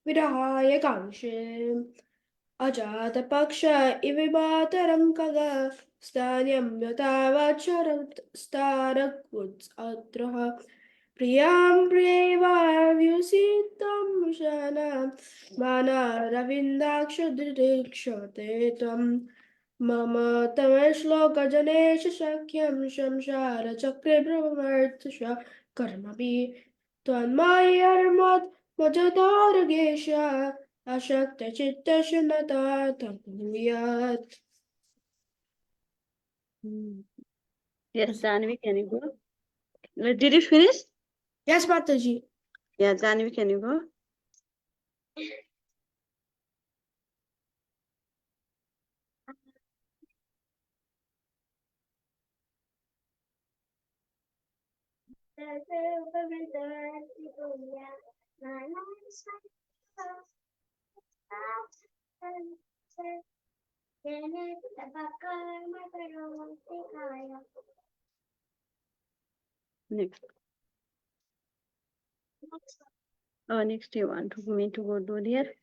विरहाय काङ्क्षे अजातपक्ष इव मातरं खगः स्थान्यं यथा वत्सरस्तारकुत्सद्रः प्रियां प्रियैवाव्युषितं शनं मानारविन्दाक्षदृक्षते त्वं मम तमश्लोकजनेश सख्यं संसारचक्रे भ्रमर्थश कर्मभिः त्वन्मय्यर्मत् मजदारगेश अशक्तचित्तशनता तनुभूयात्. Yes, Janvi, can you go? Did you finish? Yes, Mataji. Yeah, Janvi, can you go? Next. Oh, next you want me to go do there?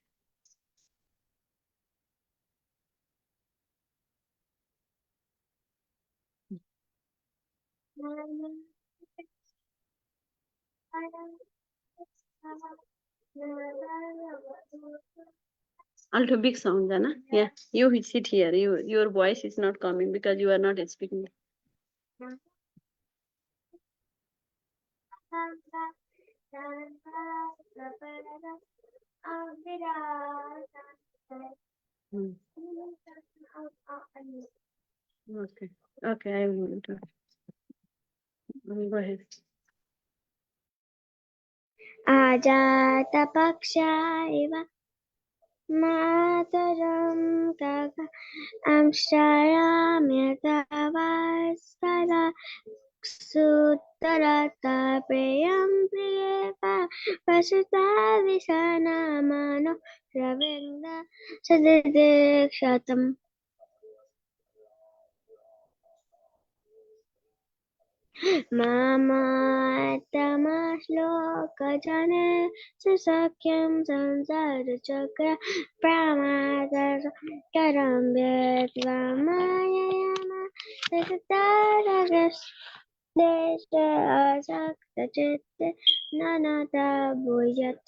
A little big sound, Jana. Yeah, you sit here. Your voice is not coming because you are not speaking. Okay. Okay, I will do. Go ahead. आजातपक्षायव मातरं गग अंशायाम्यतवत्सला सुतरता प्रियं प्रियेवा वसुता विसनामानो रविन्द सदिदीक्षतम् मामातमश्लोकजने सुसख्यं संसारचक्र प्रमादकरं व्यत्वा माययामा देश असक्तचित्ते ननता भूयत्.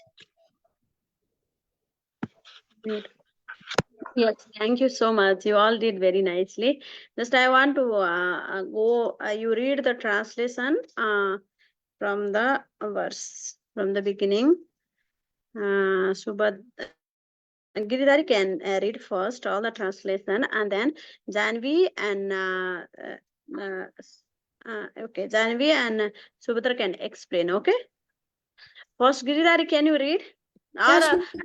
Good. Yes, thank you so much. You all did very nicely. Just I want to go. You read the translation from the verse from the beginning. Subhad Giridhari can read first all the translation, and then Janvi and okay, Janvi and Subhadra can explain. Okay. First, Giridhari, can you read? Or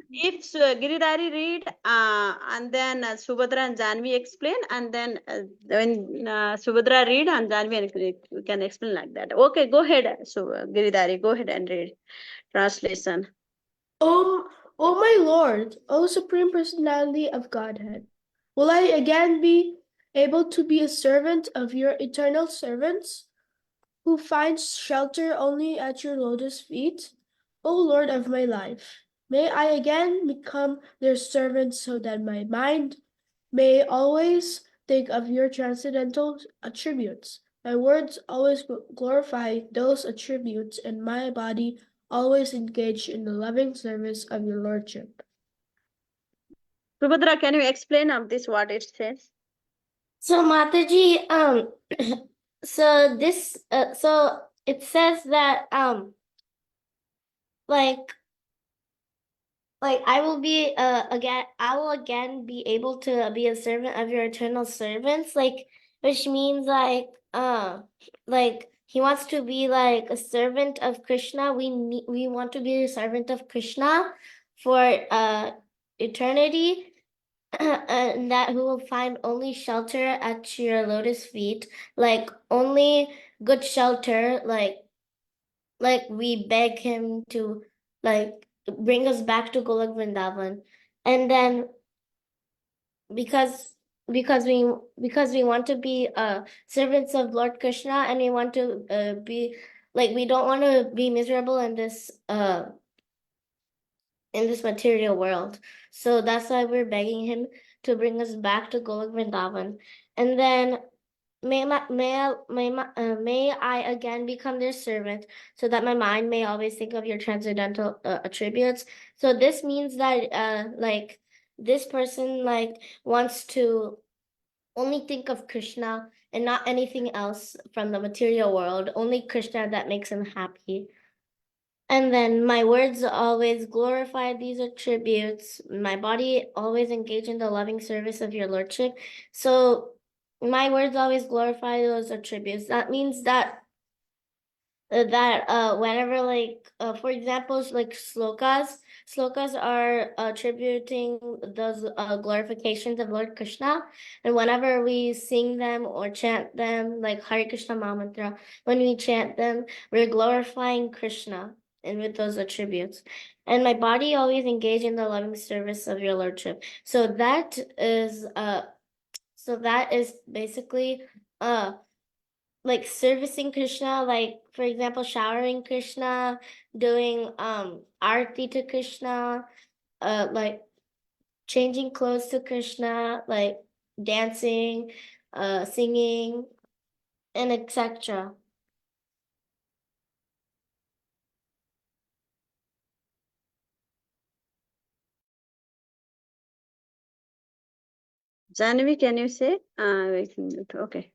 Yes, if Giridhari read, and then Subhadra and Janvi explain, and then when Subhadra read and Janvi can explain like that. Okay, go ahead. So Giridhari, go ahead and read translation. O my Lord, O Supreme Personality of Godhead, will I again be able to be a servant of your eternal servants, who finds shelter only at your lotus feet? O Lord of my life, may I again become their servant so that my mind may always think of your transcendental attributes. My words always glorify those attributes, and my body always engaged in the loving service of your Lordship. Subhadra, can you explain of this what it says? So Mataji, so this, so it says that, like I will be, I will again be able to be a servant of your eternal servants, which means he wants to be like a servant of Krishna. We want to be a servant of Krishna for eternity. And that who will find only shelter at your lotus feet, like only good shelter, like we beg him to like bring us back to Golok Vrindavan. And then because we want to be servants of Lord Krishna, and we want to be like, we don't want to be miserable in this in this material world. So that's why we're begging him to bring us back to Golok Vrindavan. And then may I again become their servant, so that my mind may always think of your transcendental attributes. So this means that like this person like wants to only think of Krishna and not anything else from the material world, only Krishna that makes him happy. And then my words always glorify these attributes. My body always engage in the loving service of your lordship. So my words always glorify those attributes. That means that whenever like for example like slokas are attributing those glorifications of Lord Krishna, and whenever we sing them or chant them like Hare Krishna Mahamantra, when we chant them we're glorifying Krishna and with those attributes. And my body always engage in the loving service of your lordship. So that is basically like servicing Krishna, like for example, showering Krishna, doing arti to Krishna, like changing clothes to Krishna, like dancing, singing, and etc. Janvi, can you say? Okay.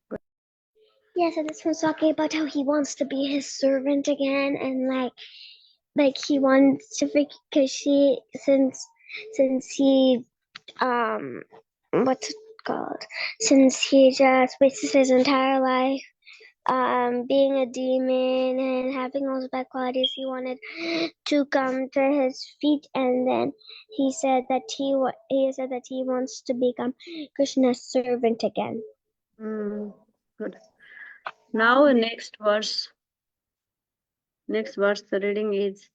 Yeah, so this one's talking about how he wants to be his servant again, and like he wants to because since he what's it called? Since he just wasted his entire life being a demon and having all those bad qualities, he wanted to come to his feet, and then he said that he wants to become Krishna's servant again. Good. Now next verse. Next verse the reading is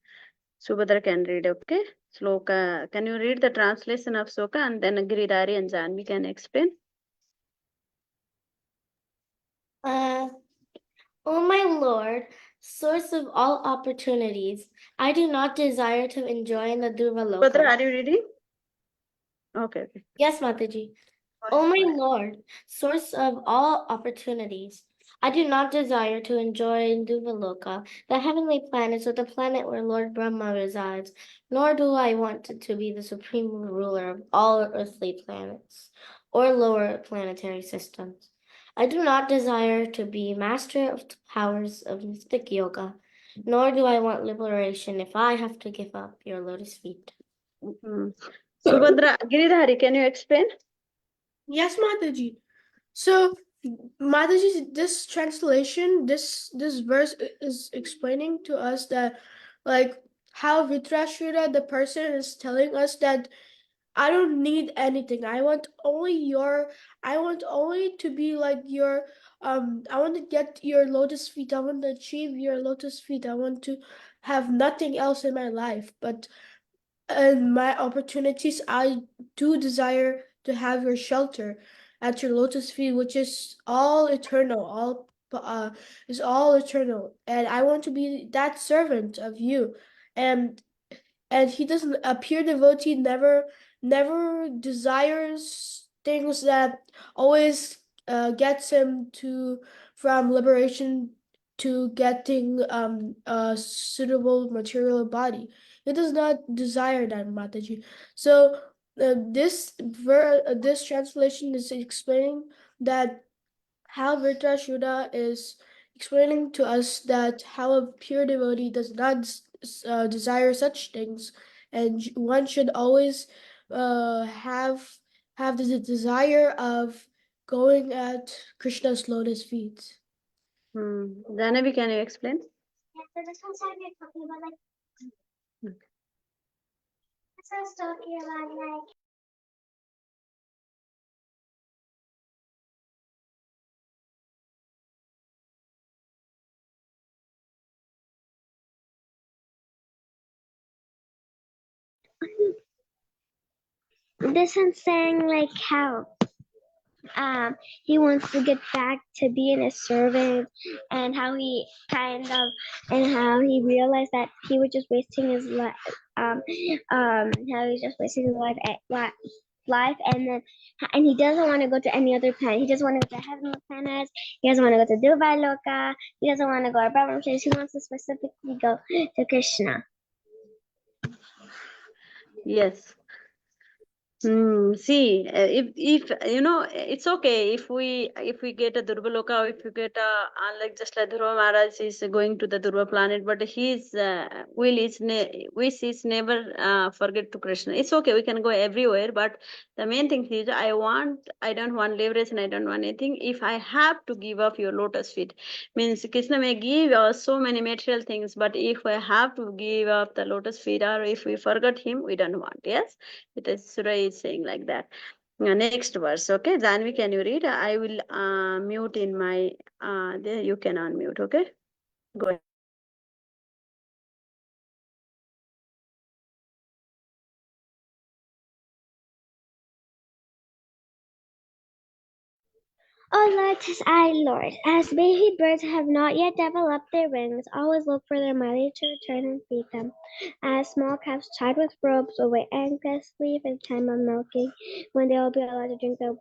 Subhadra can read, okay? Sloka. Can you read the translation of Sloka, and then Giridhari and Janvi can explain? O my Lord, source of all opportunities, I do not desire to enjoy in the Subhadra, Durvaloka. are you reading? Okay. Yes, Mataji. O my Lord, source of all opportunities, I do not desire to enjoy in Duvaloka, the heavenly planets, or the planet where Lord Brahma resides, nor do I want to be the supreme ruler of all earthly planets or lower planetary systems. I do not desire to be master of the powers of mystic yoga, nor do I want liberation if I have to give up your lotus feet. Subhadra, Giridhari, can you explain? Yes, Mataji. So, Mataji, this translation, this verse is explaining to us that, like, how Vritasura, the person, is telling us that I don't need anything. I want only to be like your, I want to get your lotus feet. I want to achieve your lotus feet. I want to have nothing else in my life. But in my opportunities, I do desire to have your shelter at your lotus feet, which is all eternal, is all eternal. And I want to be that servant of you. And he doesn't appear devotee never desires things that always gets him to from liberation to getting a suitable material body. He does not desire that, Mataji. So this translation is explaining that how Vritasura is explaining to us that how a pure devotee does not desire such things, and one should always have the desire of going at Krishna's lotus feet. Janavi, can you explain? Yeah, so this one's talking about this one's talking about this one's saying like how he wants to get back to being a servant, and how he realized that he was just wasting his life, how he's just wasting his life, and he doesn't want to go to any other planet. He doesn't want to go to heavenly planets. He doesn't want to go to Dubai Loka. He doesn't want to go to Brahma. He wants to specifically go to Krishna. Yes. See, if you know, it's okay if we get a Durga Loka, or if we get a like just like Dhruva Maharaj is going to the Durga planet, but his wish is never forget to Krishna. It's okay, we can go everywhere, but the main thing is I don't want leverage and I don't want anything. If I have to give up your lotus feet, means Krishna may give us so many material things, but if I have to give up the lotus feet, or if we forget him, we don't want. Yes. Vritasura is saying like that. Next verse, okay? Janvi, can you read? I will mute in my, there you can unmute, okay? Go ahead. Oh Lord, 'tis I, Lord. As baby birds have not yet developed their wings, always look for their mother to return and feed them. As small calves tied with ropes await anxiously for the time of milking, when they will be allowed to drink the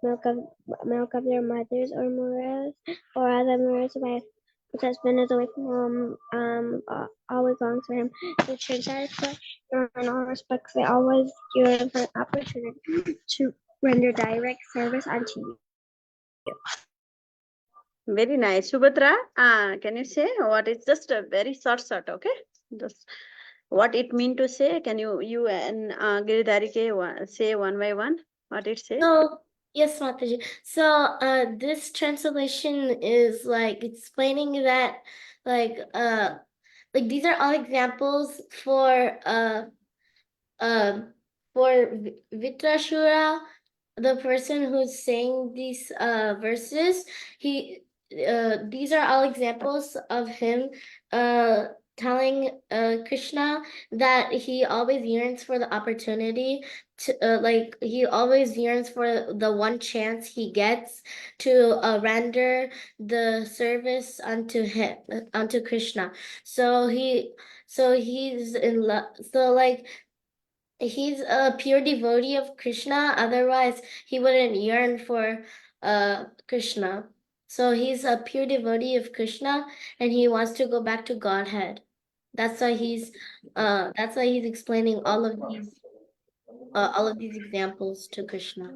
milk of their mothers or mothers, or other mothers' wife, whose husband is away from home, always longs for him to return satisfied. In all respects, they always yearn for an opportunity to render direct service unto you. Very nice. Subhadra, can you say what is just a very short, okay? Just what it mean to say? Can you and Giridhari say one by one what it says? So, yes, Mataji. So, this translation is like explaining that, like, these are all examples for Vitrashura, the person who's saying these verses. These are all examples of him telling Krishna that he always yearns for the opportunity to like he always yearns for the one chance he gets to render the service unto him, unto Krishna. So he's in love. So like he's a pure devotee of Krishna, otherwise he wouldn't yearn for Krishna. So he's a pure devotee of Krishna and he wants to go back to Godhead. That's why he's explaining all of these examples to Krishna.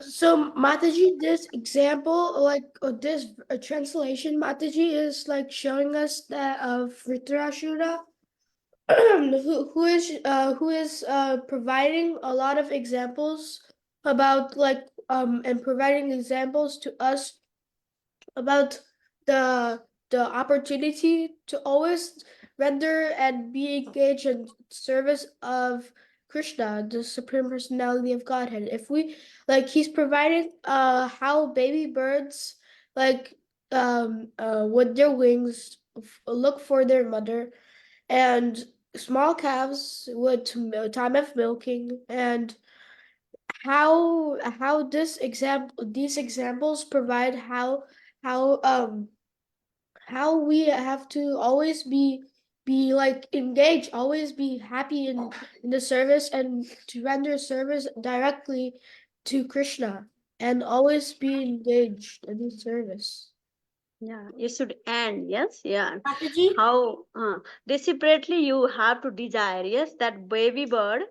So Mataji, this example, like this translation, Mataji is like showing us that of Vritasura, who is providing a lot of examples about like and providing examples to us about the opportunity to always render and be engaged in service of Krishna, the Supreme Personality of Godhead. If we like, he's providing how baby birds like with their wings look for their mother, and small calves with time of milking, and how these examples provide how um how we have to always be like engaged, always be happy in the service, and to render service directly to Krishna, and always be engaged in the service. Yeah, you should end. Yes, yeah. Mataji? How desperately you have to desire. Yes, that baby bird,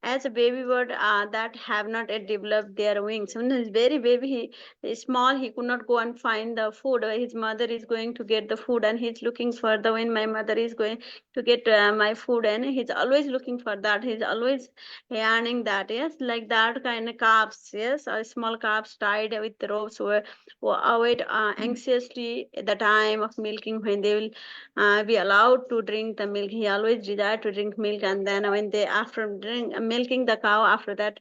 as a baby bird that have not yet developed their wings. When he's very baby, he is small. He could not go and find the food. His mother is going to get the food, and he's looking for the when my mother is going to get my food, and he's always looking for that. He's always yearning that. Yes, like that kind of calves. Yes, small calves tied with ropes who await anxiously the time of milking, when they will be allowed to drink the milk. He always desired to drink milk, and then when they after drink milking the cow, after that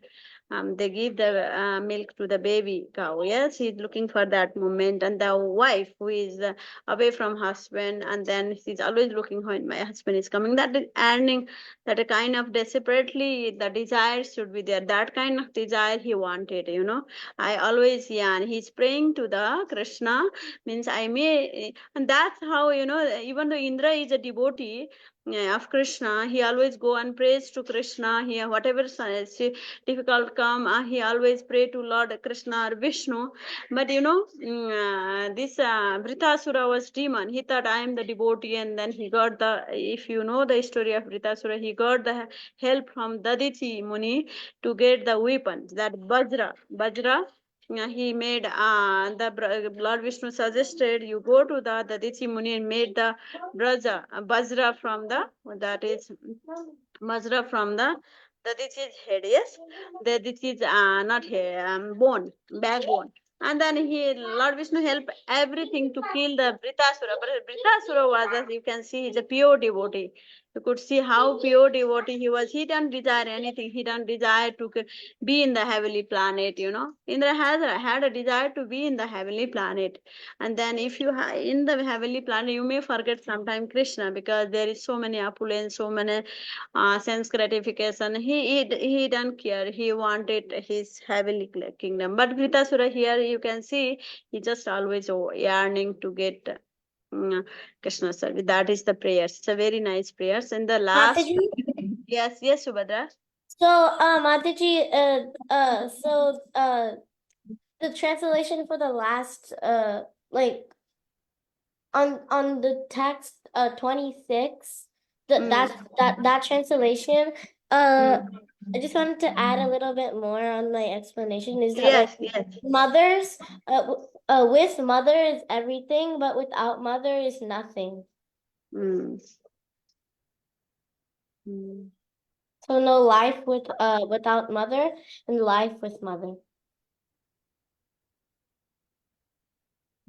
they give the milk to the baby cow. Yes, he's looking for that moment. And the wife who is away from husband, and then she's always looking when my husband is coming. That is earning, that a kind of desperately the desire should be there. That kind of desire he wanted, you know. I always, yeah, and he's praying to the Krishna, means I may, and that's how, you know, even though Indra is a devotee of Krishna, he always go and prays to Krishna. He whatever difficult come, he always pray to Lord Krishna or Vishnu. But you know, this Vritasura was demon. He thought I am the devotee, and then he got the. If you know the story of Vritasura, he got the help from Daditi Muni to get the weapons, that Vajra. He made Lord Vishnu suggested you go to the Daditi Muni and made the Vajra from the, that is Vajra from the this is head, yes. This is not hair, bone, backbone. And then Lord Vishnu helped everything to kill the Vritasura. But Vritasura was, as you can see, he's a pure devotee. You could see how pure devotee he was. He didn't desire anything. He didn't desire to be in the heavenly planet, you know. Indra had a desire to be in the heavenly planet. And then if you in the heavenly planet, you may forget sometime Krishna, because there is so many opulence, so many sense gratification. He didn't care. He wanted his heavenly kingdom. But Vritasura here, you can see, he just always yearning to get Krishna service. That is the prayers. It's a very nice prayers. And the last, Mataji? yes, Subhadra. So, Mataji, the translation for the last, like, on the text, 26, that translation, I just wanted to add a little bit more on my explanation. Is that like Yes. mothers, with mother is everything, but without mother is nothing. Mm. Mm. So no life without mother, and life with mother.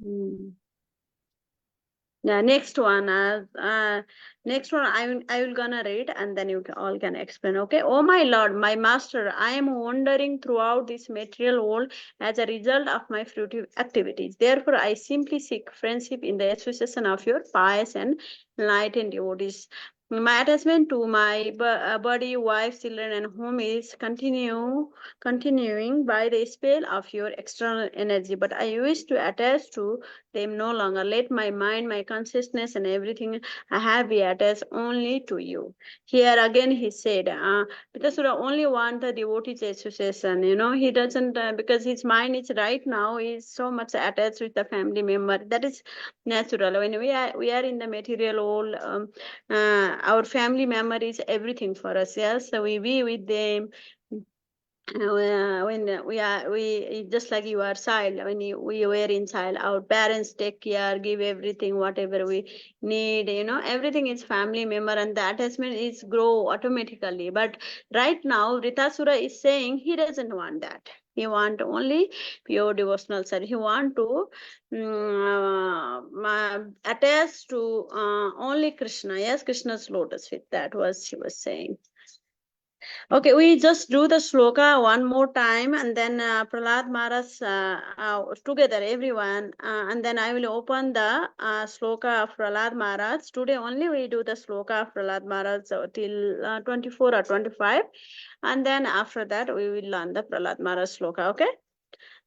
Mm. Yeah, next one. Next one, I will gonna read, and then you all can explain. Okay. Oh my Lord, my Master, I am wandering throughout this material world as a result of my fruitive activities. Therefore, I simply seek friendship in the association of your pious and enlightened devotees. My attachment to my body, wife, children, and home is continuing by the spell of your external energy. But I wish to attach to them no longer. Let my mind, my consciousness, and everything I have be attached only to you. Here again, he said, Pitasura only want the devotee's association. You know, he doesn't, because his mind is right now is so much attached with the family member. That is natural. When we are in the material world, our family member is everything for us. Yes, so we be with them. When we just like you are child, when we were in child, our parents take care, give everything whatever we need, you know, everything is family member, and the attachment is grow automatically. But right now Vritasura is saying he doesn't want that. He want only pure devotional service. He want to attach to only Krishna. Yes, Krishna's lotus feet. That was she was saying. Okay, we just do the sloka one more time, and then Prahlad Maharaj together, everyone, and then I will open the sloka of Prahlad Maharaj. Today only we do the sloka of Prahlad Maharaj till 24 or 25, and then after that we will learn the Prahlad Maharaj sloka. Okay.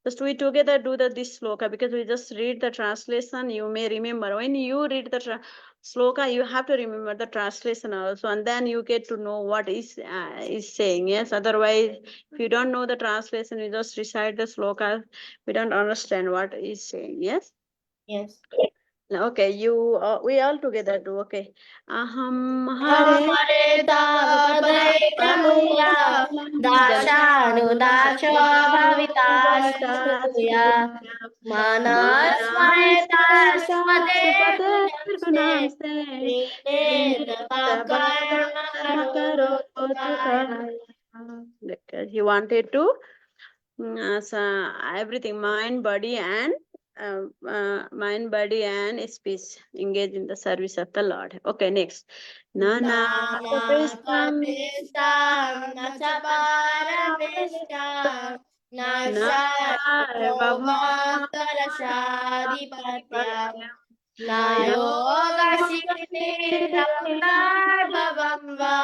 Just we together do this sloka, because we just read the translation. You may remember when you read the sloka, you have to remember the translation also, and then you get to know what is saying. Yes, otherwise, if you don't know the translation, you just recite the sloka. We don't understand what is saying. Yes. Yes. Okay, we all together do. Okay. Aham Hare Hare Pade Pranuya Dashanu Dasho Bhavita Suya Manas Maritas Pade Gunamse Ninde Karma Karo because he wanted to everything, mind, body, and speech engage in the service of the Lord. Okay, next. Nana Nana Kapistam Nachapara Nishta Sarvabhautarasadipatya Nayoga Shikti Bhavamba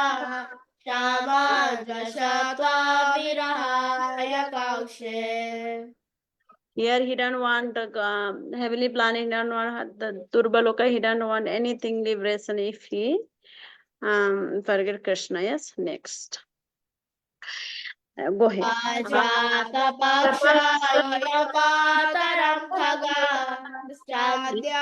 Shama Jashatva Virahaya Kaushe. Here he don't want heavily planning, he don't want the Durbaloka, he don't want anything liberation if he forget Krishna. Yes, next. Go ahead. Ajata Paksha Yapataram Khaga Stadya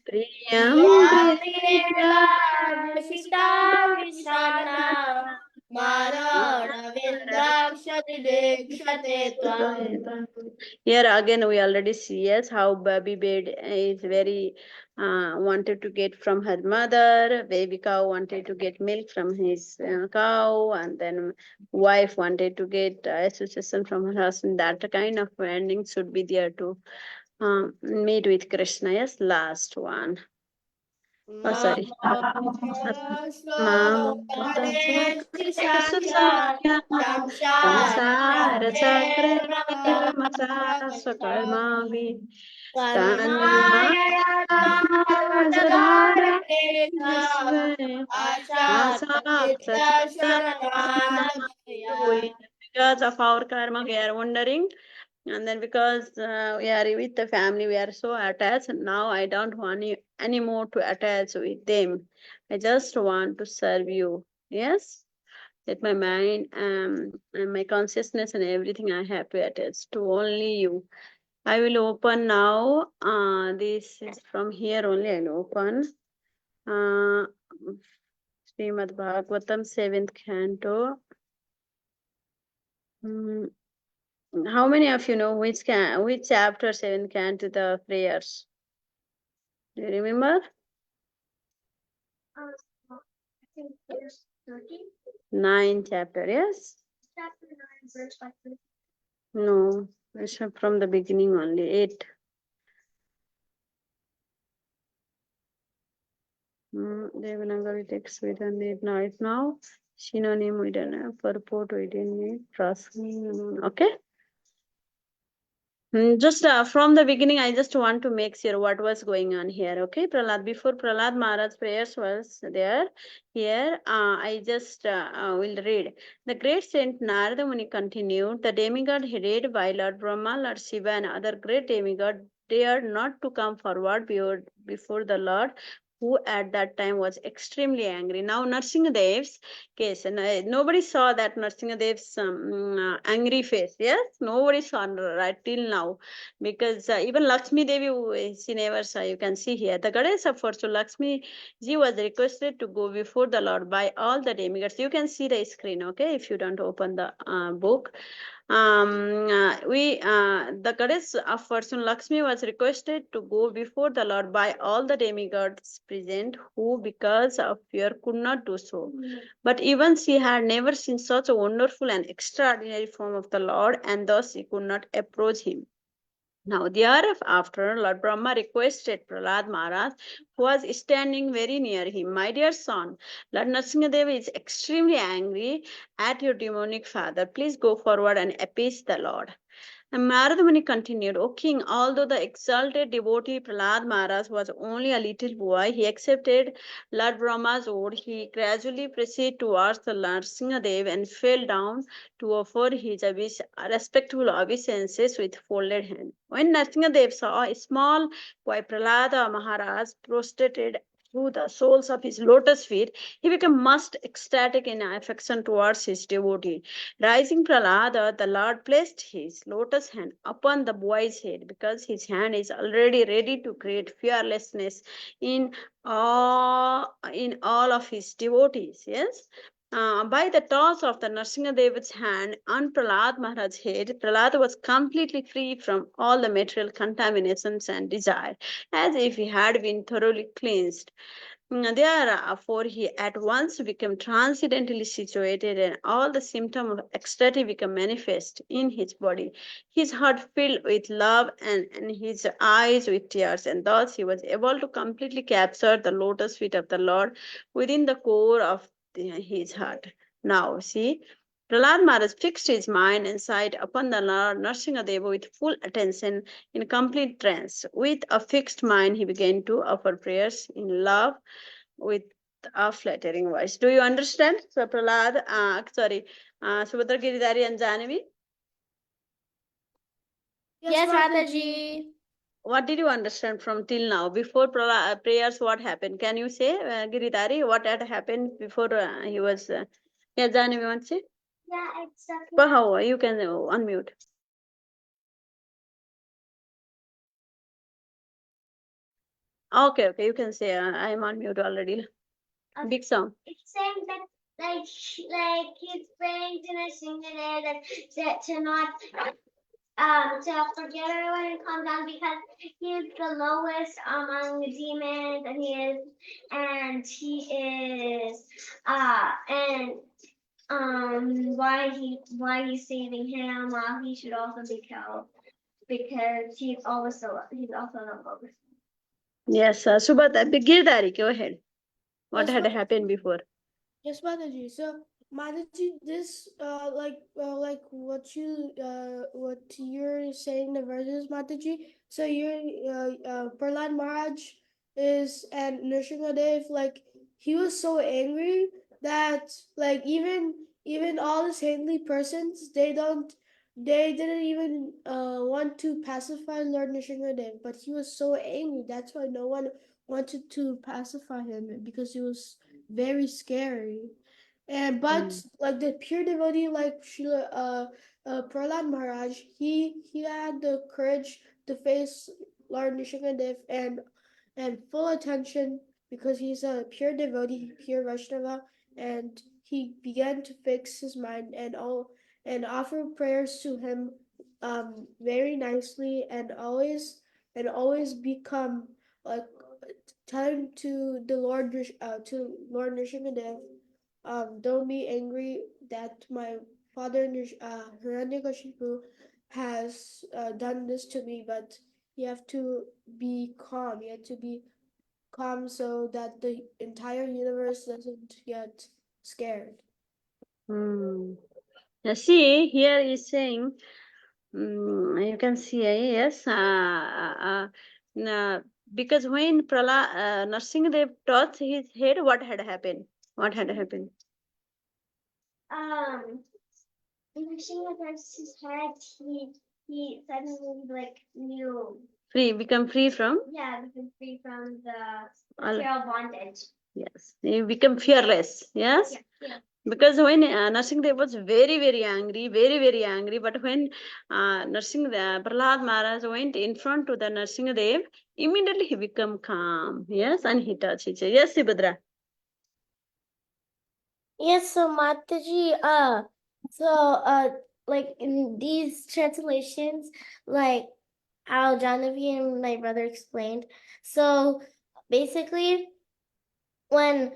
Priyam Priya Sita Vishana Mara Ravindrakshati Dekshate Tvam. Here again we already see, yes, how baby bed is very wanted to get from her mother, baby cow wanted to get milk from his cow, and then wife wanted to get association from her husband. That kind of ending should be there to meet with Krishna. Yes, last one. Oh, sorry. Samsara chakre karmavi tanmaya because of our karma we are wondering, and then because we are with the family we are so attached. Now I don't want you anymore to attach with them. I just want to serve you. Yes, let my mind and my consciousness and everything I have to attach to only you. I will open now. This is from here only. I'll open. Uh, Srimad Bhagavatam, 7th canto. Mm, how many of you know which chapter 7 canto the prayers? Do you remember? I think there's 13. 9 chapter, yes? Chapter 9, verse 5. No, it's from the beginning only. 8. Devanagari text we don't need now. Synonym we don't have. Purport we didn't need. Crossing. Okay. Just from the beginning, I just want to make sure what was going on here. Okay, Prahlad. Before Prahlad Maharaj prayers was there, here I just will read. The great Saint Narada Muni continued. The demigod headed by Lord Brahma, Lord Shiva, and other great demigod dared not to come forward before the Lord, who at that time was extremely angry. Now Narsinghdev's case, and nobody saw that Narsinghdev's angry face. Yes, nobody saw right till now, because even Lakshmi Devi, she never saw. You can see here the goddess of fortune, Lakshmi ji, was requested to go before the Lord by all the demigods. You can see the screen, okay, if you don't open the book. The goddess of fortune Lakshmi was requested to go before the Lord by all the demigods present, who because of fear could not do so. But even she had never seen such a wonderful and extraordinary form of the Lord, and thus she could not approach him. Now, thereafter, Lord Brahma requested Prahlad Maharaj, who was standing very near him, my dear son, Lord Nrsimhadev is extremely angry at your demonic father. Please go forward and appease the Lord. And Narada Muni continued, O king, although the exalted devotee Prahlad Maharaj was only a little boy, he accepted Lord Brahma's word. He gradually proceeded towards the Lord Singhadev and fell down to offer his respectful obeisances with folded hand. When Nrsimhadev saw a small boy Prahlada Maharaj prostrated through the soles of his lotus feet, he became most ecstatic in affection towards his devotee. Rising Prahlada, the Lord placed his lotus hand upon the boy's head, because his hand is already ready to create fearlessness in all of his devotees. Yes. By the toss of the Nrsimhadeva's hand on Prahlad Maharaj's head, Prahlad was completely free from all the material contaminations and desire, as if he had been thoroughly cleansed. Therefore, he at once became transcendently situated, and all the symptoms of ecstasy become manifest in his body. His heart filled with love and his eyes with tears, and thus he was able to completely capture the lotus feet of the Lord within the core of his heart. Now, see, Prahlad Maharaj fixed his mind and sight upon the Lord Nrsimhadeva with full attention in complete trance. With a fixed mind, he began to offer prayers in love with a flattering voice. Do you understand? So Prahlad, Subhadra Giridhari and Jahnavi, Yes, Mataji. Mataji. what did you understand from till now? Before prayers, what happened? Can you say, Giridhari, what had happened before he was? Yeah, Jahnavi, want to say? Yeah, exactly. But how? You can unmute. Okay, you can say. I'm on mute already. Big sound. It's saying that like he's praying to Nrsimha that to not to forget everyone and calm down because he's the lowest among the demons and he is and why he's saving him while he should also be killed because he's also the lowest. Yes, Subhadra Giridhari, go ahead. What Yes, had Mataji. happened before? Yes, Mataji. So, Mataji, this like what you're saying the verses, Mataji. So Prahlad Maharaj is and Nrsimhadev, like he was so angry that like even all the saintly persons they didn't even want to pacify Lord Nrsimhadev, but he was so angry. That's why no one wanted to pacify him because he was very scary. And but like the pure devotee like Srila Prahlad Maharaj, he had the courage to face Lord Nrsimhadev and full attention because he's a pure devotee, pure Vaishnava, and he began to fix his mind and offer prayers to him very nicely and always become like telling to the Lord to Lord Nrsimhadev, don't be angry that my father Hiranyakashipu has done this to me, but you have to be calm. You have to be calm so that the entire universe doesn't get scared. Now, see, here is saying, you can see, yes, because when Nrsimhadev touched his head, what had happened? What had happened? Nrsimha touched his head, he suddenly like knew. Become free from? Yeah, become free from the All- material bondage. Yes, he become fearless. Yes. Yeah. Because when Nrsimhadev was very, very angry, but when Prahlad Maharaj went in front to the Nrsimhadev, immediately he become calm. Yes, and he touched his. Yes, Subhadra. Yes, so Mataji, like in these translations, like how Janavi and my brother explained. So basically, when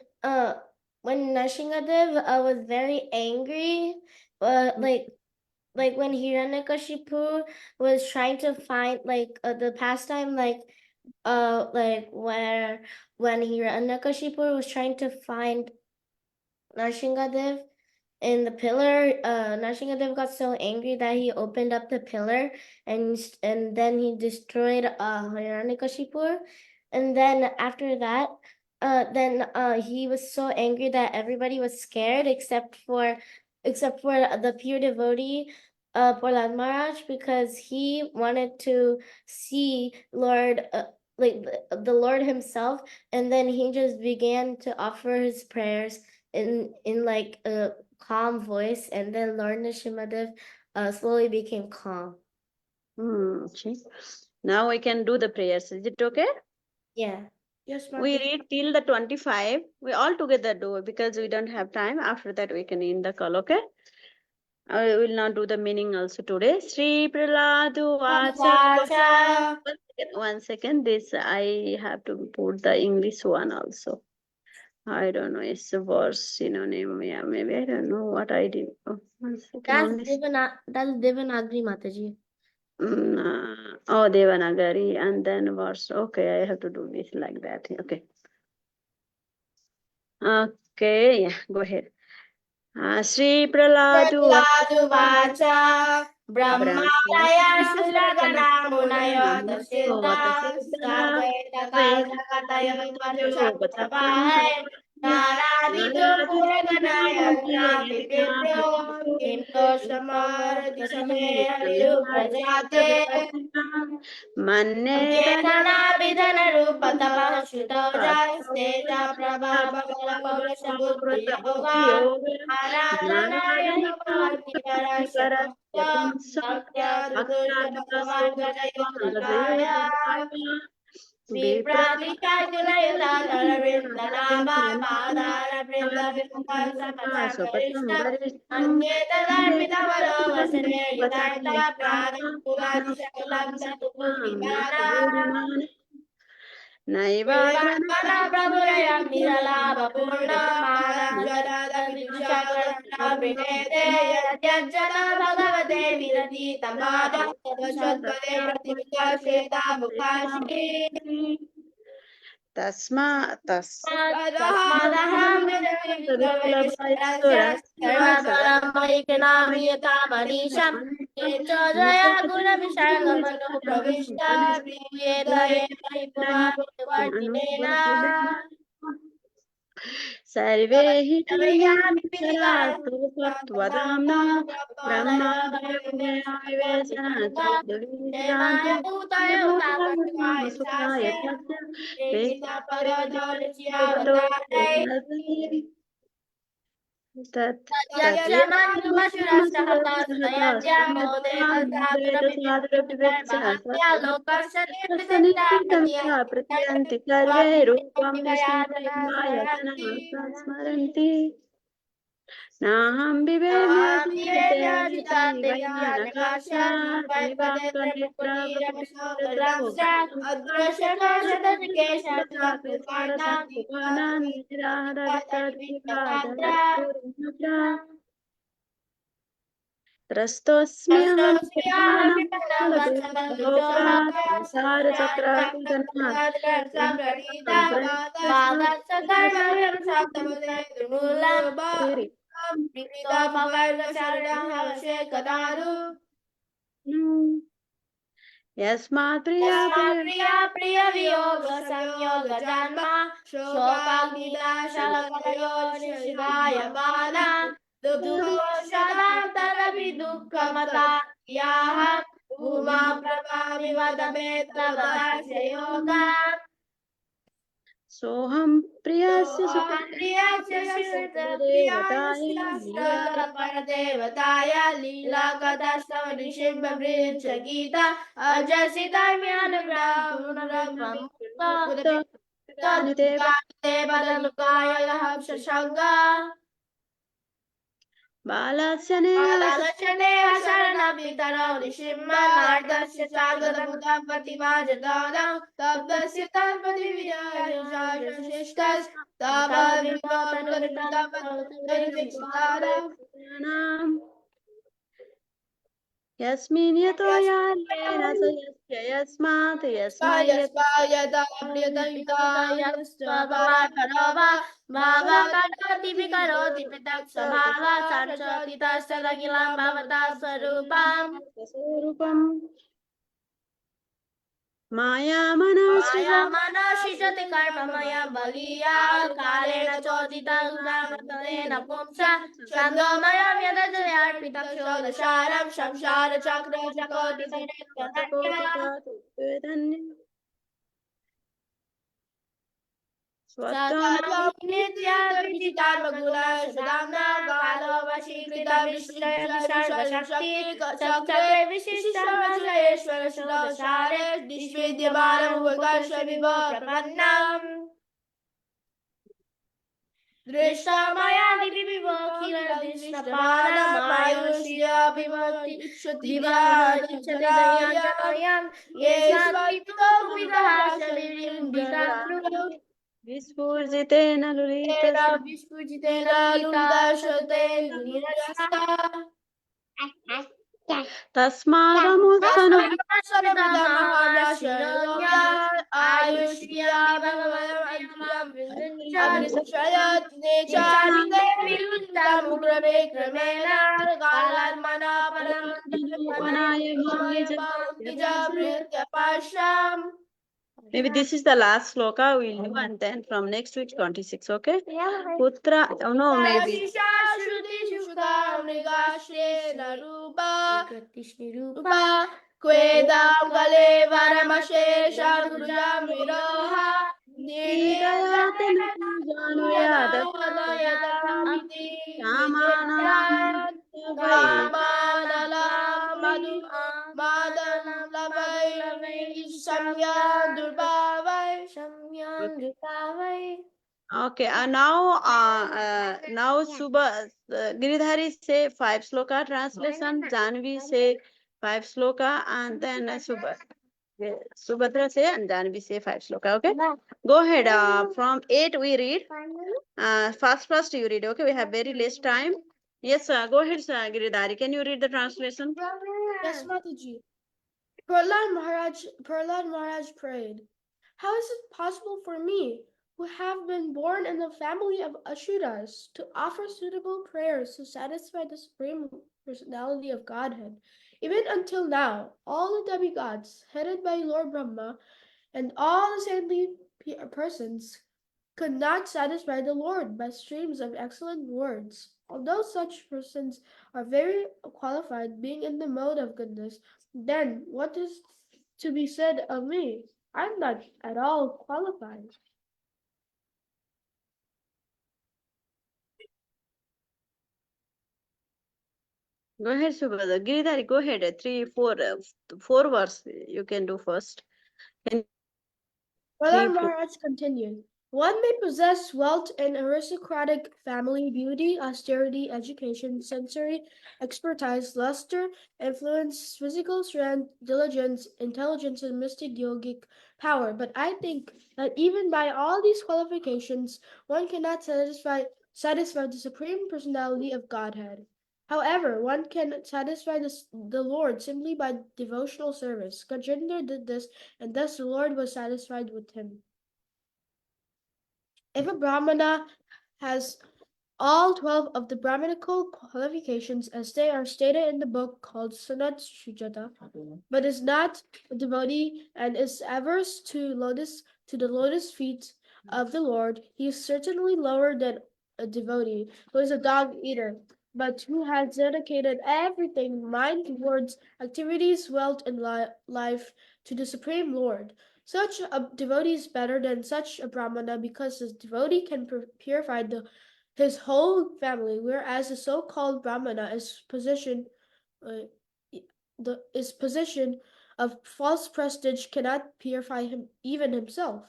Nrsimhadev was very angry, like when Hiranyakashipu was trying to find the pastime like where when Hiranyakashipu was trying to find Nrsimhadev in the pillar, Nrsimhadev got so angry that he opened up the pillar and then he destroyed Hiranyakashipu. And then after that, he was so angry that everybody was scared except for the pure devotee, Prahlad Maharaj, because he wanted to see Lord, like the Lord himself, and then he just began to offer his prayers in like a calm voice, and then Lord Nrsimhadev slowly became calm. See. Now we can do the prayers. Is it okay? Yeah. Yes, We Mataji. read till the 25. We all together do because we don't have time. After that, we can end the call. Okay. I will not do the meaning also today. Sri Prahladu Vacha. Vacha. One second. This I have to put the English one also. I don't know. It's a verse synonym. Yeah, maybe I don't know what I did. Oh, 1 second. That's Only that's Devanagari Mataji. oh, Devanagari and then verse. Okay, I have to do this like that. Okay. Okay, yeah, go ahead. Sri Praladu Vacha Brahmalaya Suragana Munaya Tasita Sagayata Kalakataya Vachushapatapahai Naradito Puraganaya Napipipro Himto Shamara Disame Hariru Prajate Ketana Vidana Rupa Tapa Shutoja Steja Prabha Bhagala Paurasha Buddhi Yoga Aradhana Yoga Parasha Sakya Rudosha Bhagavan Gajayutanaya Vipratisha Gunayuta Naravindanaba Madara Vrinda Vipukasa Pachakarishta Anyeta Dharmita Valo Vasane Yudayata Prana Puvati Shakalam Satupurvimana Vivana Prabhurayam Nirala Vapurna Mana Jara Vidushakarana Vinete Yatyajana Bhagavate Virati Tamada Sadvashadvare Prativika Sheta Mukashi Tasmadaham Vidavishwarasya Sarvadvaram Maikanamiyata Manisham Jaya Guna Vishargamano Pravishta Viveda Eva Hipuva सर्वे हि Brahma तत्त्वदाम्ना ब्रह्मादयविश्रान्तिर्भूताय तस्य तत् प्रतीयन्ति सर्वे रूपं विस्मृतिमायतनं स्मरन्ति नाहं बिभेद्यजितानि वैज्ञानकाशान् त्रस्तोऽस्म्यहं प्रधानमूलभूतोऽगात् संसारचक्रार्तितनात् यस्मात् प्रिया प्रिय वियोग संयोग जन्म शोकाग्निनाशलकयोनिषिदायमाना दुःखोषदान्तरपि दुःखमता याः उमा प्रभाविवदमेतवदाशयोगा सोऽहं प्रियस्य देवताय परदेवताय लीला कथास्तव निशिम्बवृच्छ गीता अजसिताम्यानुग्रहमुक्तानुदेवदनुकाय शशङ्गा बालस्यनेह शरणवितरौ निशिम्बनार्दस्य चार्गदमुदं प्रतिमाजदानौ तप्तस्य तन्मदिविजयशिष्टस्तवाभिमानोदनुदं यस्मिन् यतो यान्येन स यस्य यस्मात् स्वरूपम् मायामनसृजति कर्ममय बलीया कालेन चोदिता उदामतेन पुंसा छन्दोमयं यदजयार्पितं षोडशारं संसारचक्रचकोटितरेत्वनन्या नित्याद्विजितात्मगुणशुदाम्ना कालो वशीकृता विश्वशक्ति चक्रे विशिष्टमजयेश्वर षोडशारे निष्विद्यमानमुपकर्ष विभो प्रपन्नम् दृष्टा मया दिविविभोखिरदिष्टपानमायुष्याभिमतिक्षुतिविहारचरदयां ये स्वात्मितो विदः शरीरं Vispurjiteन lulitasta Maybe this is the last sloka we'll do, and then from next week 26. Okay. Yeah. Putra. Oh no, maybe. Quedam gale varamashe shagurjam viroha Nidayatana januyada Shamanam vai. Kamanalam madu madan lavai samya durbhavai. Okay, now Giridhari say 5 sloka translation, Janvi say 5 sloka, and then Subhadra say and Janvi say 5 sloka. Okay, go ahead. From 8 we read. First you read. Okay, we have very less time. Yes, go ahead, sir, Giridhari. Can you read the translation? Yes, Mataji. Prahlad Maharaj prayed, "How is it possible for me, who have been born in the family of Asuras, to offer suitable prayers to satisfy the Supreme Personality of Godhead? Even until now, all the demigods, headed by Lord Brahma, and all the saintly persons could not satisfy the Lord by streams of excellent words. Although such persons are very qualified, being in the mode of goodness, then what is to be said of me? I'm not at all qualified." Go ahead, Subhadra. Giridhari, go ahead. 4 verse you can do first. Can Prahlad 3, 4. Maharaj continued, "One may possess wealth and aristocratic family, beauty, austerity, education, sensory expertise, luster, influence, physical strength, diligence, intelligence, and mystic yogic power. But I think that even by all these qualifications, one cannot satisfy the Supreme Personality of Godhead. However, one can satisfy the Lord simply by devotional service. Gajendra did this, and thus the Lord was satisfied with him. If a Brahmana has all 12 of the Brahminical qualifications as they are stated in the book called Sanat Sujata, but is not a devotee and is averse to the lotus feet of the Lord, he is certainly lower than a devotee who is a dog eater, but who has dedicated everything, mind, words, activities, wealth, and life to the Supreme Lord. Such a devotee is better than such a Brahmana because the devotee can purify his whole family, whereas the so-called Brahmana is uh, position of false prestige cannot purify him even himself.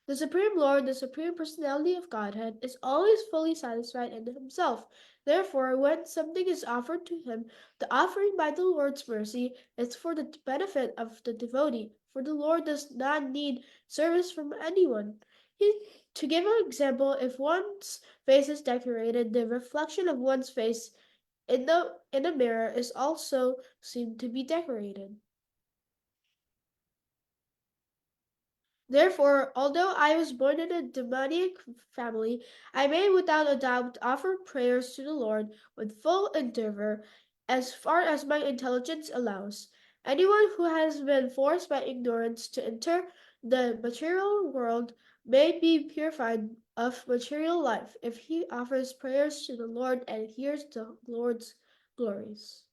The Supreme Lord, the Supreme Personality of Godhead, is always fully satisfied in himself. Therefore, when something is offered to him, the offering by the Lord's mercy is for the benefit of the devotee, for the Lord does not need service from anyone. To give an example, if one's face is decorated, the reflection of one's face in a mirror is also seen to be decorated. Therefore, although I was born in a demoniac family, I may without a doubt offer prayers to the Lord with full endeavor, as far as my intelligence allows. Anyone who has been forced by ignorance to enter the material world may be purified of material life if he offers prayers to the Lord and hears the Lord's glories.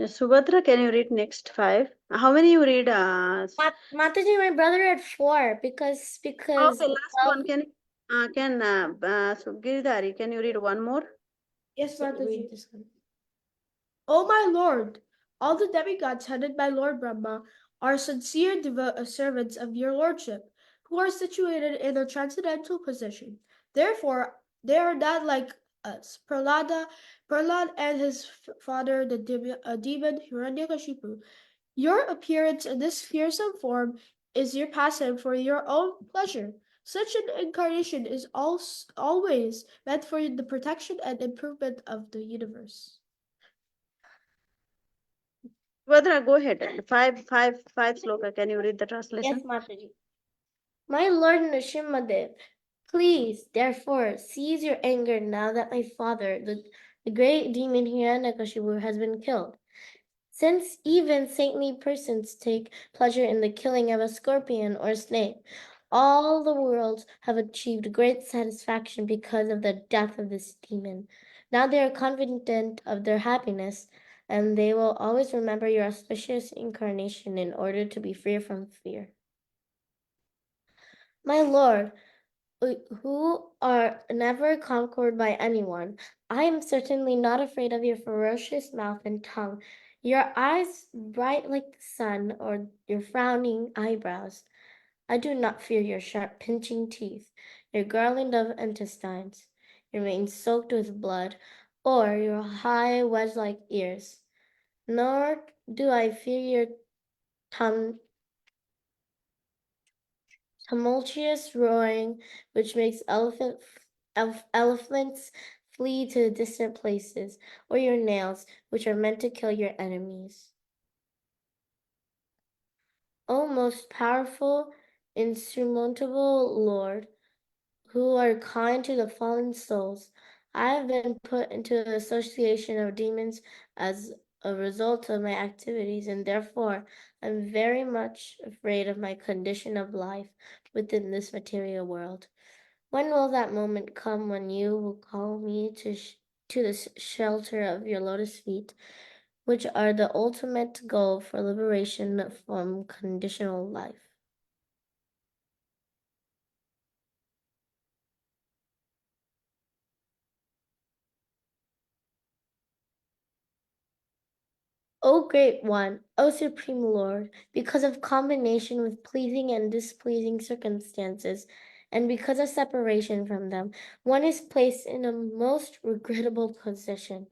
Subhadra, can you read next 5? How many you read? Mataji, my brother read 4 because Okay, last one. So Giridhari, can you read one more? Yes, Mataji. O my Lord, all the demigods headed by Lord Brahma are sincere servants of your lordship, who are situated in a transcendental position. Therefore, they are not like us. Prahlad and his father, the demon Hiranyakashipu. Your appearance in this fearsome form is your pastime for your own pleasure. Such an incarnation is always meant for the protection and improvement of the universe. Subhadra, go ahead. Five sloka. Can you read the translation? Yes, Mataji. My Lord Nrsimhadev, please, therefore, cease your anger now that my father, the great demon Hiranyakashipu, has been killed. Since even saintly persons take pleasure in the killing of a scorpion or snake, all the worlds have achieved great satisfaction because of the death of this demon. Now they are confident of their happiness, and they will always remember your auspicious incarnation in order to be free from fear. My Lord, who are never conquered by anyone, I am certainly not afraid of your ferocious mouth and tongue, your eyes bright like the sun, or your frowning eyebrows. I do not fear your sharp pinching teeth, your garland of intestines, your mane soaked with blood, or your high wedge-like ears. Nor do I fear your tumultuous roaring, which makes elephants flee to distant places, or your nails, which are meant to kill your enemies. O most powerful, insurmountable Lord, who are kind to the fallen souls, I have been put into the association of demons as a result of my activities, and therefore I'm very much afraid of my condition of life within this material world. When will that moment come when you will call me to the shelter of your lotus feet, which are the ultimate goal for liberation from conditional life? O Great One, O Supreme Lord, because of combination with pleasing and displeasing circumstances, and because of separation from them, one is placed in a most regrettable position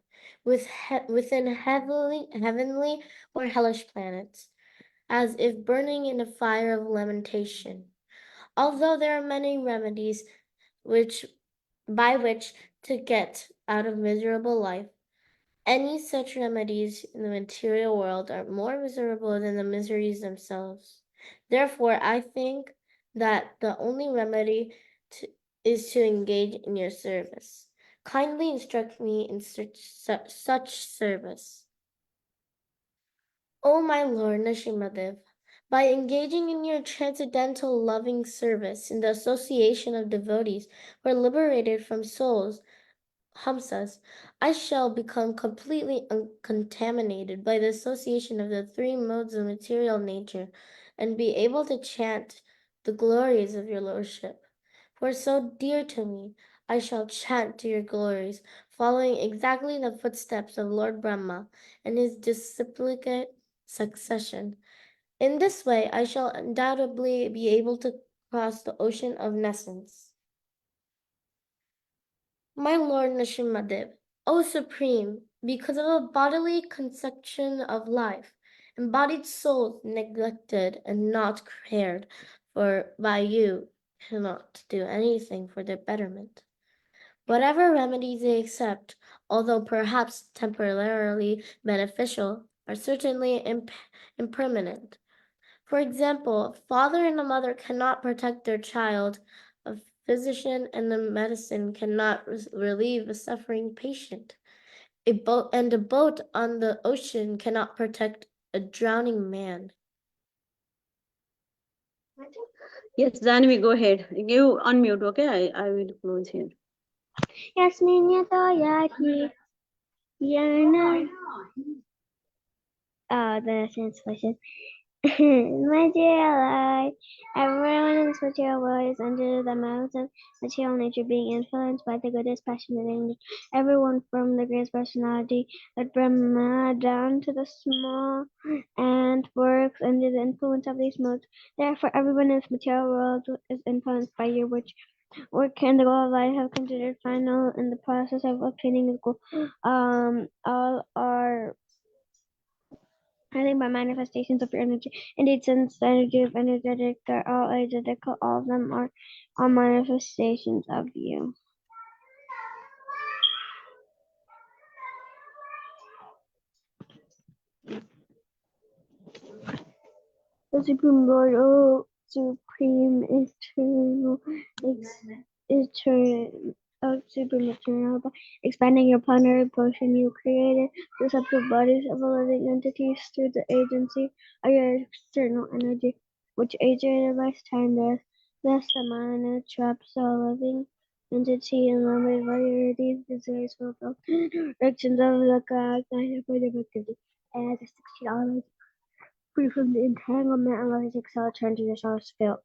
within heavenly or hellish planets, as if burning in a fire of lamentation. Although there are many remedies by which to get out of miserable life, any such remedies in the material world are more miserable than the miseries themselves. Therefore, I think that the only remedy is to engage in your service. Kindly instruct me in such service. O my Lord Nishimadev, by engaging in your transcendental loving service in the association of devotees who are liberated from souls, Hamsas, I shall become completely uncontaminated by the association of the three modes of material nature, and be able to chant the glories of your lordship. For so dear to me, I shall chant to your glories, following exactly the footsteps of Lord Brahma and his disciplinate succession. In this way, I shall undoubtedly be able to cross the ocean of nescience. My Lord Nishimadev, O Supreme, because of a bodily conception of life, embodied souls neglected and not cared for by you cannot do anything for their betterment. Whatever remedies they accept, although perhaps temporarily beneficial, are certainly impermanent. For example, a father and a mother cannot protect their child. A physician and the medicine cannot relieve a suffering patient. A boat on the ocean cannot protect a drowning man. Yes, Janvi, go ahead. You unmute, okay? I will close here. Yasmin Yatoyaki Yana. The translation. My dear ally, everyone in this material world is under the mounds of material nature, being influenced by the goodness, passion, and anger. Everyone from the greatest personality of Brahma down to the small ant works under the influence of these modes. Therefore, everyone in this material world is influenced by your which work can the goal of life have considered final in the process of obtaining the goal. All are I think by manifestations of your energy. Indeed, since the energy of energetic, they're all energetical, all of them are manifestations of you. The Supreme Lord, O Supreme Eternal, Supreme Eternal, by expanding your plenary potion, you created receptive bodies of living entities through the agency of your external energy, which agitated by time death. Thus, the mind traps all living entity in limited varieties, desires fulfilled, directions of the God, activity, and the $60 free from the entanglement and let it excel turn to your source field.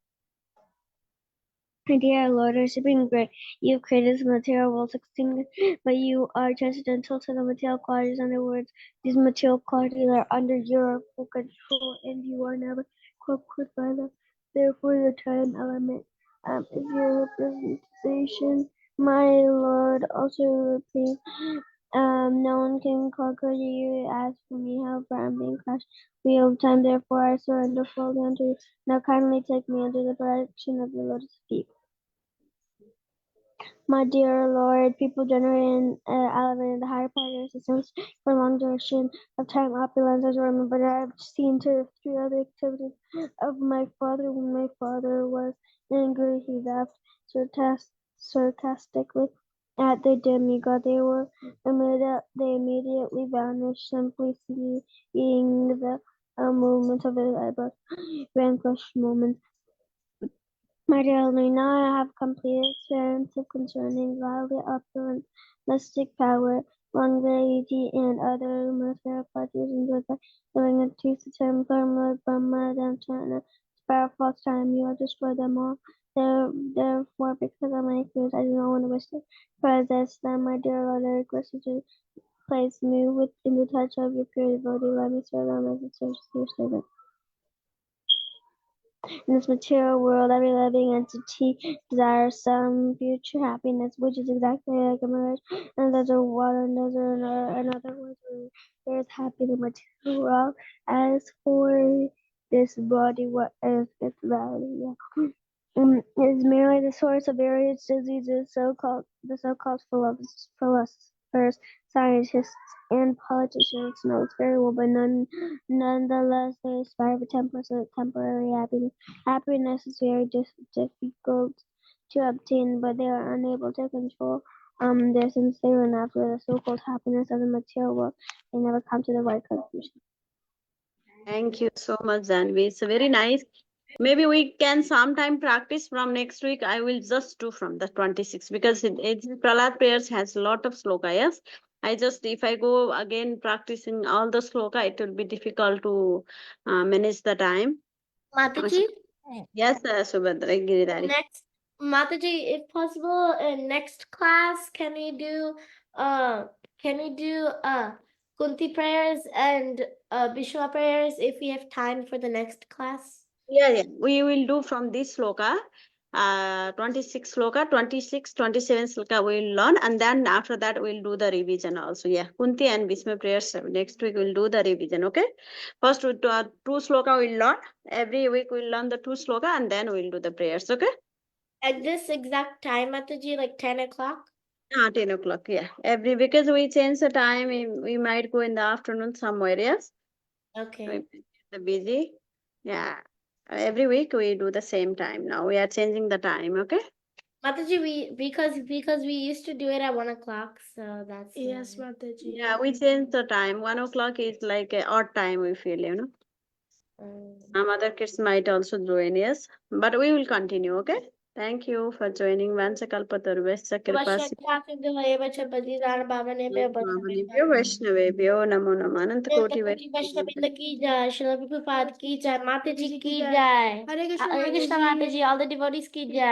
My dear Lord, our supreme great, you have created this material world 16, but you are transcendental to the material qualities. In other words, these material qualities are under your full control, and you are never conquered by them. Therefore, the time element is your representation. My Lord, also repeat, no one can conquer you. Ask for me, however, I'm being crushed. Wheel of time, therefore, I surrender fully unto you. Now kindly take me under the protection of your lotus feet. My dear Lord, people generate and elevate the higher planetary systems for long duration of time. Opulence is remembered. I've seen through other activities of my father. When my father was angry, he laughed sarcastically at the demigod. They immediately vanished, simply seeing the movement of his eyebrows, vanquished moments. My dear now I have complete experience of concerning godly opulence, mystic power, longevity, and other material qualities enjoyed by living in two system Burma, Burma, and China. Spare false time, you have destroyed them all. Therefore, because of my fears, I do not want to wish to possess them. My dear Lord, I request you to place me within the touch of your pure devotee. Let me serve them as a service to your servant. In this material world, every living entity desires some future happiness, which is exactly like a marriage. And there's a water, and there's another words where there is happy in the material world. As for this body, what is its value? It is merely the source of various diseases, the so-called philosophers, scientists, and politicians know it's very well, but nonetheless they aspire for temporary happiness. Happiness is very difficult to obtain, but they are unable to control their since they run after the so-called happiness of the material world. They never come to the right conclusion. Thank you so much, Zanvi. It's very nice. Maybe we can sometime practice from next week. I will just do from the 26 because Prahlad prayers has a lot of sloka. Yes, if I go again practicing all the sloka, it will be difficult to manage the time. Mataji, Yes, Subhadra Giridhari. next Mataji, if possible, in next class, can we do Kunti prayers and Bishwa prayers if we have time for the next class? Yeah. We will do from this sloka. 26 sloka, 26, 27 sloka we'll learn, and then after that we'll do the revision also. Yeah, Kunti and Bhisma prayers next week we'll do the revision. Okay, first two sloka we'll learn. Every week we'll learn the two sloka, and then we'll do the prayers. Okay. At this exact time, Mataji, like 10 o'clock? 10 o'clock. Yeah, because we change the time. We might go in the afternoon somewhere. Yes. Okay. We busy. Yeah. Every week we do the same time. Now we are changing the time. Okay. Mataji, because we used to do it at 1 o'clock, so that's Yes, why. Mataji. Yeah, we change the time. 1 o'clock is like a odd time, we feel. Some other kids might also join, yes. But we will continue, okay? Thank you for joining. Vansakalpatarvesya kripasi. Bhavanebhyo Vaishnavebhyo Namo Namo Anantakoti की जय श्रील प्रभुपाद की जय माता जी की जय Hare Krishna, Hare Krishna Mataji. माता जी all the devotees की जय